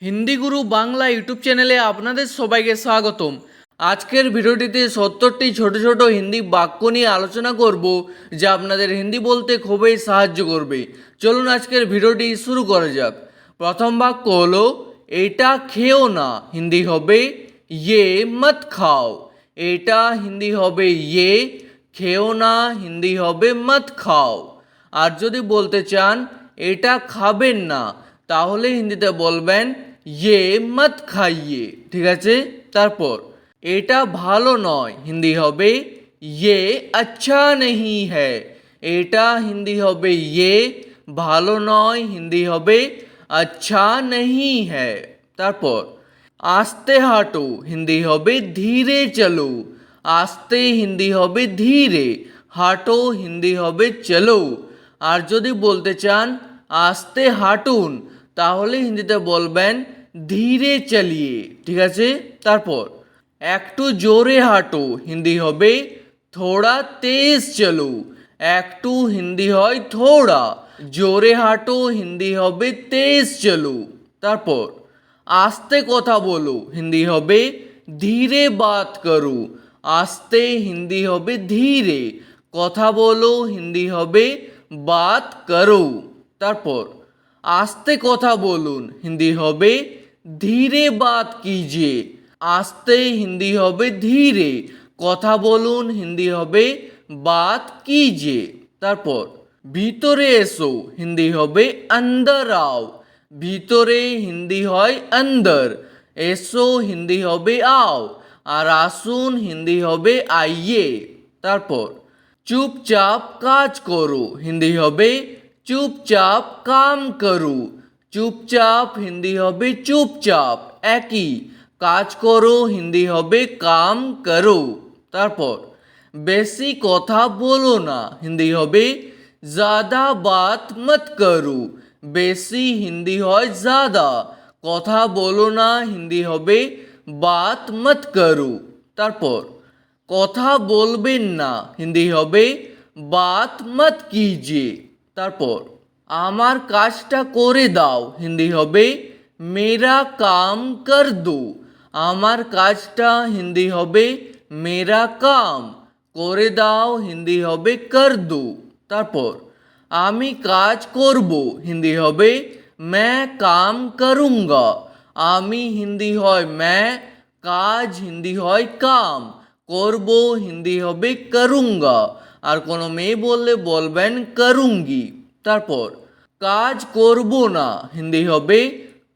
হিন্দি গুরু Bangla YouTube চ্যানেলে আপনাদের সবাইকে স্বাগতম। আজকের ভিডিওটিতে 70টি ছোট ছোট হিন্দি বাক্য নিয়ে আলোচনা করব, যা আপনাদের হিন্দি বলতে খুবই সাহায্য করবে। চলুন আজকের ভিডিওটি শুরু করা যাক। প্রথম বাক্য হলো এটা খেও না, হিন্দি হবে ইয়ে মত খাও। এটা হিন্দি হবে ইয়ে, খেও না হিন্দি হবে মত খাও। আর যদি বলতে চান এটা খাবেন না, তাহলে হিন্দিতে বলবেন ইয়ে মত খাইয়ে। ঠিক আছে। তারপর এটা ভালো নয়, হিন্দি হবে ইয়ে আচ্ছা নেহি হ্যায়। এটা হিন্দি হবে ইয়ে, ভালো নয় হিন্দি হবে আচ্ছা নেহি হ্যায়। তারপর আস্তে হাঁটো, হিন্দি হবে ধীরে চলো। আস্তে হিন্দি হবে ধীরে, হাঁটো হিন্দি হবে চলো। আর যদি বলতে চান আস্তে হাঁটুন, তাহলে হিন্দিতে বলবেন ধীরে চালিয়ে। ঠিক আছে। তারপর একটু জোরে হাঁটো, হিন্দি হবে থোড়া তেজ চলো। একটু হিন্দি হয় থোড়া, জোরে হাঁটো হিন্দি হবে তেজ চলো। তারপর আস্তে কথা বলো, হিন্দি হবে ধীরে বাত করো। আস্তে হিন্দি হবে ধীরে, কথা বলো হিন্দি হবে বাত করো। তারপর আস্তে কথা বলুন, হিন্দি হবে ধীরে বাত কিজিয়ে। আস্তে হিন্দি হবে ধীরে, কথা বলুন হিন্দি হবে বাত কিজিয়ে। তারপর ভিতরে এসো, হিন্দি হবে অন্দর আও। ভিতরে হিন্দি হয় অন্দর, এসো হিন্দি হবে আও, আর আসুন হিন্দি হবে আইয়ে। তারপর চুপচাপ কাজ করো, হিন্দি হবে চুপচাপ কাম করো। চুপচাপ হিন্দি হবে চুপচাপ, একই। কাজ করো হিন্দি হবে কাম করো। তারপর বেশি কথা বলো না, হিন্দি হবে ज़्यादा बात मत करो। বেশি হিন্দি হয় ज़्यादा, কথা বলো না হিন্দি হবে বাত মত করো। তারপর কথা বলবেন না, হিন্দি হবে বাত মত কিজিয়ে। তারপর আমার কাজটা করে দাও, হিন্দি হবে মেরা কাম কর দো। আমার কাজটা হিন্দি হবে মেরা কাম, করে দাও হিন্দি হবে কর দো। তারপর আমি কাজ করব, হিন্দি হবে मैं काम करूँगा। আমি হিন্দি হয় मैं, কাজ হিন্দি হয় কাম, করব হিন্দি হবে করুঙ্গা। আর কোনো মেয়ে বললে বলবেন করুঙ্গি। তারপর কাজ করব না, হিন্দি হবে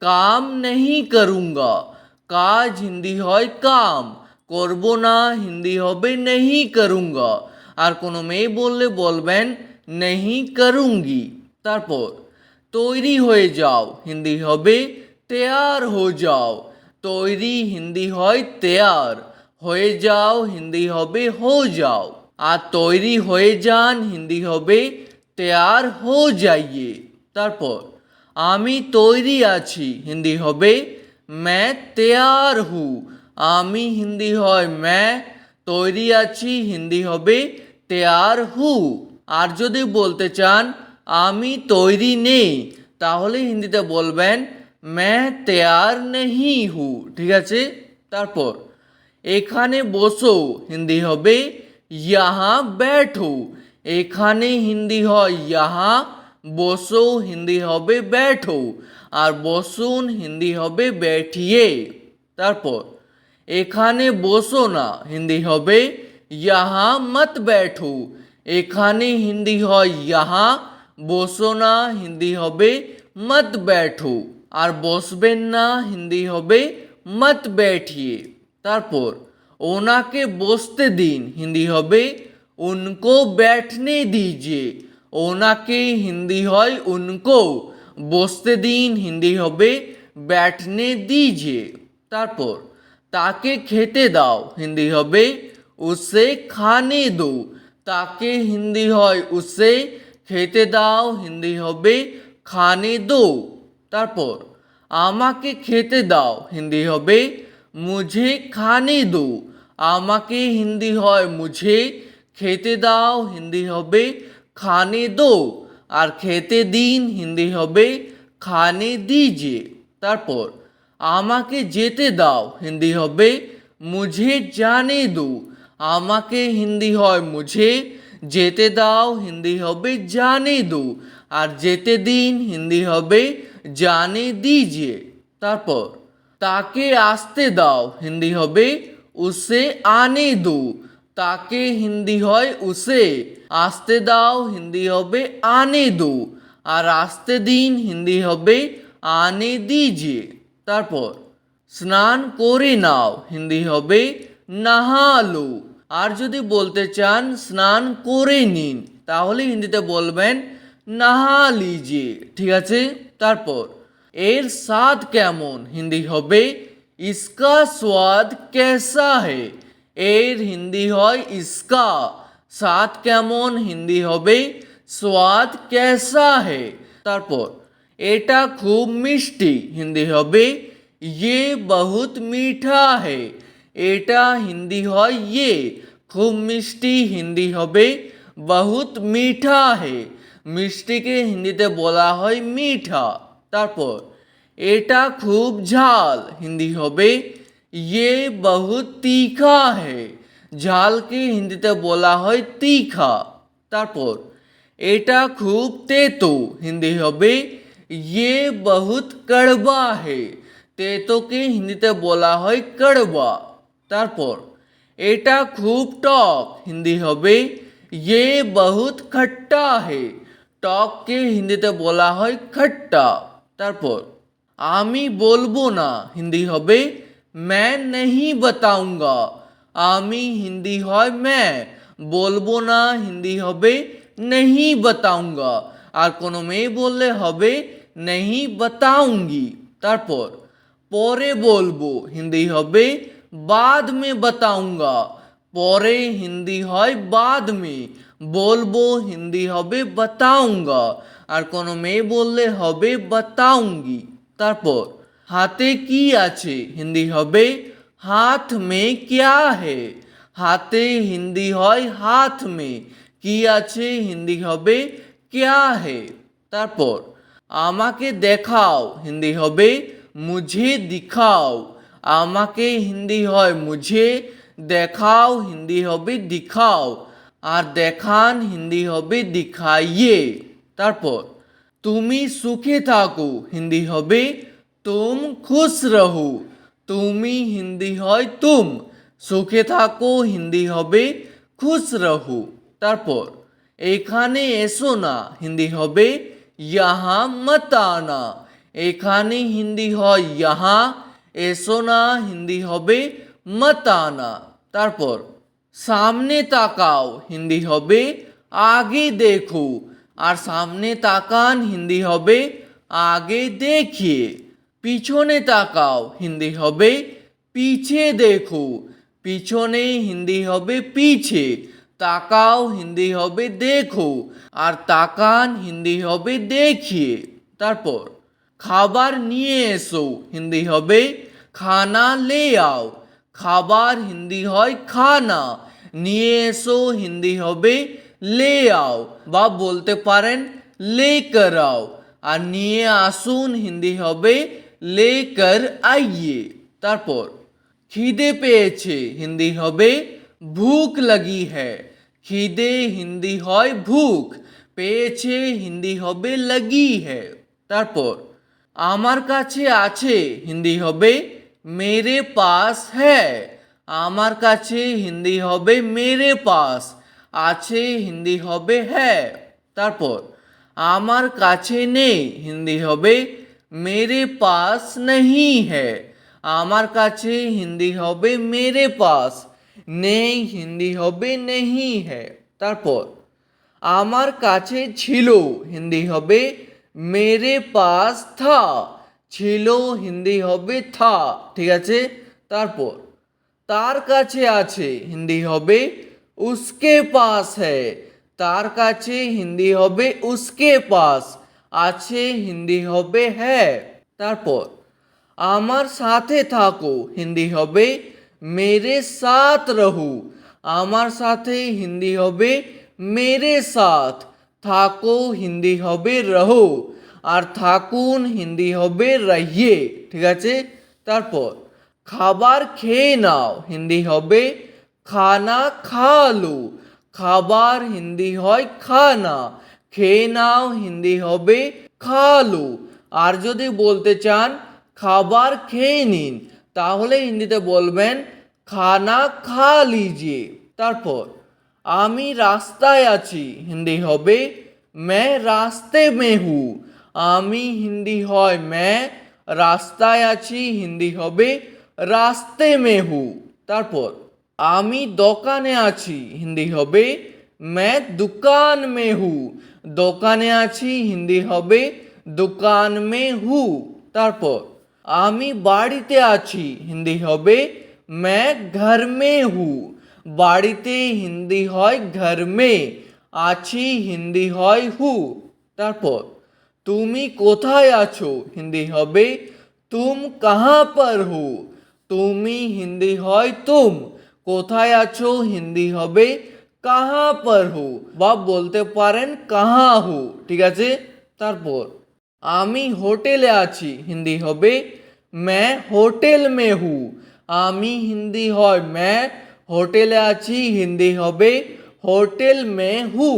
কাম নেহি করুঙ্গা। কাজ হিন্দি হয় কাম, করব না হিন্দি হবে নেহি করুঙ্গা। আর কোনো মেয়ে বললে বলবেন নেহি করুঙ্গি। তারপর তৈরি হয়ে যাও, হিন্দি হবে তেয়ার হো যাও। তৈরি হিন্দি হয় তেয়ার, হয়ে যাও হিন্দি হবে হো যাও। আর তৈরি হয়ে যান হিন্দি হবে তেয়ার হো যাইয়ে। তারপর আমি তৈরি আছি, হিন্দি হবে मैं तैयार हूँ। আমি হিন্দি হয় मैं, তৈরি আছি হিন্দি হবে तैयार हूँ। আর যদি বলতে চান আমি তৈরি নেই, তাহলে হিন্দিতে বলবেন मैं तैयार नहीं हूँ। ঠিক আছে। তারপর এখানে বসো, হিন্দি হবে यहाँ बैठो। এখানে হিন্দি হয় यहाँ, বসো হিন্দি হবে बैठो, আর বসুন হিন্দি হবে बैठिए। তারপর এখানে বসো না, হিন্দি হবে यहाँ मत बैठो। এখানে হিন্দি হয় यहाँ, বসো না হিন্দি হবে मत बैठो, আর বসবেন না হিন্দি হবে मत बैठिए। তারপর ওনাকে বসতে দিন, হিন্দি হবে उनको बैठने दीजिए। ওনাকে হিন্দি হয় उनको, বসতে দিন হিন্দি হবে बैठने दीजिए। তারপর তাকে খেতে দাও, হিন্দি হবে उसे खाने दो। তাকে হিন্দি হয় उसे, খেতে দাও হিন্দি হবে খানে দো। তারপর আমাকে খেতে দাও, হিন্দি হবে মুঝে খানে দো। আমাকে হিন্দি হয় মুঝে, খেতে দাও হিন্দি হবে খানে দো, আর খেতে দিন হিন্দি হবে খানে দিজিয়ে। তারপর আমাকে যেতে দাও হিন্দি হবে মুঝে জানে দো। আমাকে হিন্দি হয় মুঝে, যেতে দাও হিন্দি হবে জানে দো, আর যেতে দিন হিন্দি হবে জানে দিজিয়ে। তারপর তাকে আসতে দাও হিন্দি হবে উসে আনে দো। তাকে হিন্দি হয় উসে, আসতে দাও হিন্দি হবে আনে দো, আর আসতে দিন হিন্দি হবে আনে দিজিয়ে। তারপর স্নান করে নাও হিন্দি হবে নাহালো। আর যদি বলতে চান স্নান করে নিন তাহলে হিন্দিতে বলবেন নাহা লিজিয়ে। ঠিক আছে। তারপর এর স্বাদ কেমন হিন্দি হবে ইসকা স্বাদ কেসা হে। এর হিন্দি হয় ইসকা, স্বাদ কেমন হিন্দি হবে স্বাদ কেসা হে। তারপর এটা খুব মিষ্টি হিন্দি হবে ইয়ে বহুত মিঠা হে। এটা হিন্দি হয় ইয়ে, খুব মিষ্টি হিন্দি হবে বহুত মিঠা হে। মিষ্টিকে হিন্দিতে বলা হয় মিঠা। তারপর এটা খুব ঝাল হিন্দি হবে ইয়ে বহুত তিখা হে। ঝালকে হিন্দিতে বলা হয় তিখা। তারপর এটা খুব তেতো হিন্দি হবে ইয়ে বহুত কড়বা হে। তেতোকে হিন্দিতে বলা হয় কড়বা। তারপর এটা খুব টক হিন্দি হবে ইয়ে বহুত খট্টা হে। টককে হিন্দিতে বলা হয় খট্টা। তারপর আমি বলবো না হিন্দি হবে मैं नहीं बताऊंगा। আমি হিন্দি হয় मैं, বলবো না হিন্দি হবে नहीं बताऊंगा, আর কোনো মেয়ে বললে হবে नहीं बताऊंगी। তারপর পরে বলবো হিন্দি হবে बाद में बताऊंगा। পরে হিন্দি হয় बाद में, বলবো হিন্দি হবে बताऊंगा, আর কোনো মেয়ে বললে হবে बताऊंगी। তারপর হাতে কি আছে হিন্দি হবে হাত মে ক্যা হে। হাতে হিন্দি হয় হাত মে, কি আছে হিন্দি হবে ক্যা হে। তারপর আমাকে দেখাও হিন্দি হবে মুঝে দিখাও। আমাকে হিন্দি হয় মুঝে, দেখাও হিন্দি হবে দিখাও, আর দেখান হিন্দি হবে দিখাইয়ে। তারপর তুমি সুখে থাকো হিন্দি হবে তুম খুশ রহো। তুমি হিন্দি হয় তুম, সুখে থাকো হিন্দি হবে খুশ রহো। তারপর এখানে এসো না হিন্দি হবে ইহা মত আনা। এখানে হিন্দি হয় ইহা, এসো না হিন্দি হবে মত আনা। তারপর সামনে তাকাও হিন্দি হবে আগে দেখো, আর সামনে তাকান হিন্দি হবে আগে দেখিয়ে। পিছনে তাকাও হিন্দি হবে পিছে দেখো, পিছনে হিন্দি হবে পিছে, তাকাও হিন্দি হবে দেখো, আর তাকান হিন্দি হবে দেখিয়ে। তারপর খাবার নিয়ে এসো হিন্দি হবে খানা লে আও। খাবার হিন্দি হয় খানা, নিয়ে এসো হিন্দি হবে লে আও, বা বলতে পারেন লেকর আও, আর নিয়ে আসুন হিন্দি হবে লেকর আইয়ে। তারপর খিদে পেয়েছে হিন্দি হবে ভুক লাগি হ্যায়। খিদে হিন্দি হয় ভুক, পেয়েছে হিন্দি হবে লাগি হ্যায়। তারপর আমার কাছে আছে হিন্দি হবে মেরে পাস হ্যায়। আমার কাছে হিন্দি হবে মেরে পাস, আছে হিন্দি হবে হ্যায়। তারপর আমার কাছে নেই হিন্দি হবে মেরে পাস नहीं है। আমার কাছে হিন্দি হবে মেরে পাস, নেই হিন্দি হবে नहीं है। তারপর আমার কাছে ছিল হিন্দি হবে মেরে পাস থা। ছিল হিন্দি হবে থা। ঠিক আছে। তারপর তার কাছে আছে হিন্দি হবে উসকে পাস হ্যায়। তার কাছে হিন্দি হবে উসকে পাস, আছে হিন্দি হবে হ্যায়। তারপর আমার সাথে থাকো হিন্দি হবে মেরে সাথ রহো। আমার সাথে হিন্দি হবে মেরে সাথ, থাকো হিন্দি হবে রহো, আর থাকুন হিন্দি হবে রহিয়ে। ঠিক আছে। তারপর খাবার খেয়ে নাও হিন্দি হবে খানা খা লো। খাবার হিন্দি হয় খানা, খেয়ে নাও হিন্দি হবে খা লো। আর যদি বলতে চান খাবার খেয়ে নিন তাহলে হিন্দিতে বলবেন খানা খা লিজিয়ে। তারপর আমি রাস্তায় আছি হিন্দি হবে मैं रास्ते में हूँ। আমি হিন্দি হয় मैं, রাস্তায় আছি হিন্দি হবে রাস্তে মে হু। তারপর আমি দোকানে আছি হিন্দি হবে मैं दुकान में हूँ। দোকানে আছি হিন্দি হবে दुकान में हूँ। তারপর আমি বাড়িতে আছি হিন্দি হবে मैं घर में हूँ। বাড়িতে হিন্দি হয় घर में, আছি হিন্দি হয় হু। তারপর তুমি কোথায় আছো হিন্দি হবে তুম কাহা পর হু। তুমি হিন্দি হয় তুম, কোথায় আছো হিন্দি হবে কাহা পর হু, বা বলতে পারেন কাহা হু। ঠিক আছে। তারপর আমি হোটেলে আছি হিন্দি হবে मैं হোটেল মে হু। আমি হিন্দি হয় मैं, হোটেলে আছি হিন্দি হবে হোটেল মে হু।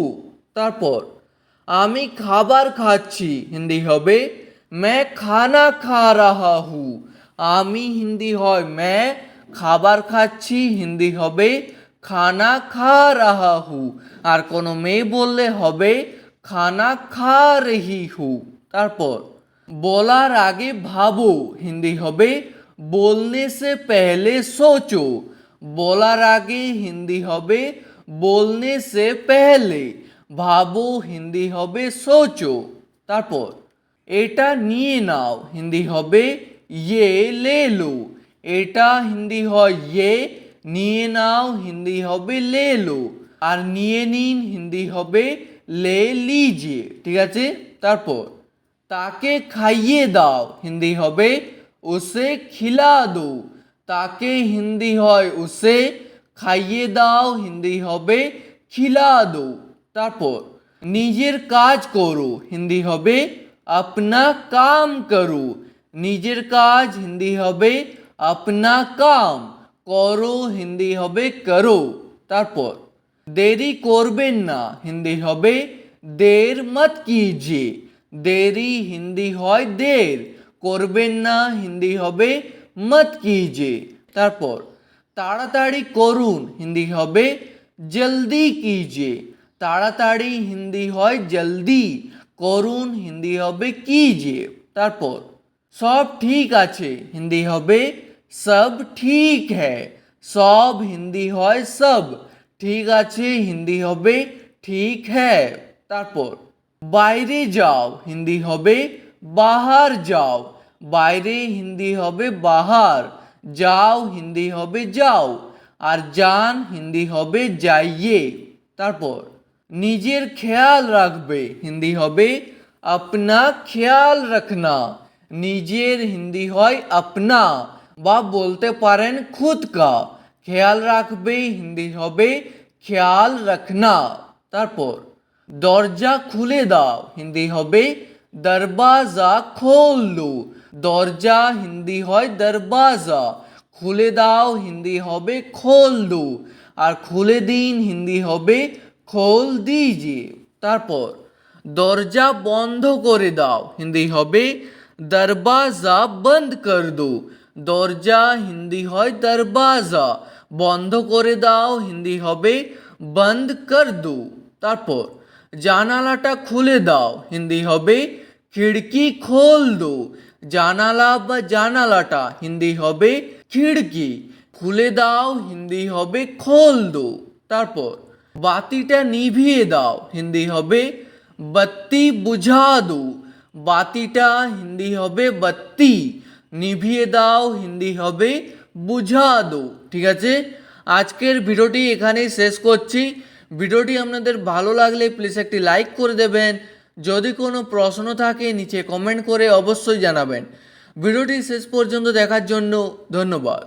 তারপর আমি খাবার খাচ্ছি হিন্দি হবে मैं खाना खा रहा हूँ। আমি হিন্দি হয় मैं, খাবার খাচ্ছি হিন্দি হবে খানা খা রাহা হু। আর কোনো মেয়ে বললে হবে খানা খা রহি হু। তারপর বলার আগে ভাবো হিন্দি হবে बोलने से पहले सोचो। বলার আগে হিন্দি হবে बोलने से पहले, ভাবো হিন্দি হবে সোচো। তারপর এটা নিয়ে নাও হিন্দি হবে ये ले लो। এটা হিন্দি হয় ये, নিয়ে নাও হিন্দি হবে ले लो। আর নিয়ে নিন হিন্দি হবে ले लीजिए। ঠিক আছে। তারপর তাকে খাইয়ে দাও হিন্দি হবে उसे खिला दो। তাকে হিন্দি হয় उसे, খাইয়ে দাও হিন্দি হবে খিলা দো। তারপর নিজের কাজ করো হিন্দি হবে अपना काम करो। নিজের কাজ হিন্দি হবে अपना काम, করো হিন্দি হবে করো। তারপর দেরি করবেন না হিন্দি হবে দের মত কিজিয়ে। দেরি হিন্দি হয় দের, করবেন না হিন্দি হবে মত কিজিয়ে। তারপর তাড়াতাড়ি করুন হিন্দি হবে জলদি কিজিয়ে। তাড়াতাড়ি হিন্দি হয় জলদি, করুন হিন্দি হবে কিজিয়ে। তারপর সব ঠিক আছে হিন্দি হবে সব ঠিক হ্যায়। সব হিন্দি হয় সব, ঠিক আছে হিন্দি হবে ঠিক হ্যায়। তারপর বাইরে যাও হিন্দি হবে বাহার যাও। বাইরে হিন্দি হবে বাহার, যাও হিন্দি হবে যাও। আর যান হিন্দি হবে যাইয়ে। তারপর নিজের খেয়াল রাখবে হিন্দি হবে अपना খেয়াল রাখনা। নিজের হিন্দি হয় अपना, বা বলতে পারেন খুদ কা। খেয়াল রাখবে হিন্দি হবে খেয়াল রাখনা। তারপর দরজা খুলে দাও হিন্দি হবে দরবাজা খোল দো। দরজা হিন্দি হয় দরবাজা, খুলে দাও হিন্দি হবে খোল দো। আর খুলে দিন হিন্দি হবে খোল দিজিয়ে। তারপর দরজা বন্ধ করে দাও হিন্দি হবে দরবাজা বন্ধ কর দো। দরজা হিন্দি হয় দরবাজা, বন্ধ করে দাও হিন্দি হবে বন্ধ কর দো। তারপর জানালাটা খুলে দাও হিন্দি হবে খিড়কি খোল দো। জানালা বা জানালাটা হিন্দি হবে খিড়কি, খুলে দাও হিন্দি হবে খোল দো। তারপর বাতিটা নিভিয়ে দাও হিন্দি হবে बत्ती बुझा दो। বাতিটা হিন্দি হবে বত্তি, নিভিয়ে দাও হিন্দি হবে বুঝা দো। ঠিক আছে। আজকের ভিডিওটি এখানেই শেষ করছি। ভিডিওটি আপনাদের ভালো লাগলে প্লিজ একটি লাইক করে দেবেন। যদি কোনো প্রশ্ন থাকে নিচে কমেন্ট করে অবশ্যই জানাবেন। ভিডিওটি শেষ পর্যন্ত দেখার জন্য ধন্যবাদ।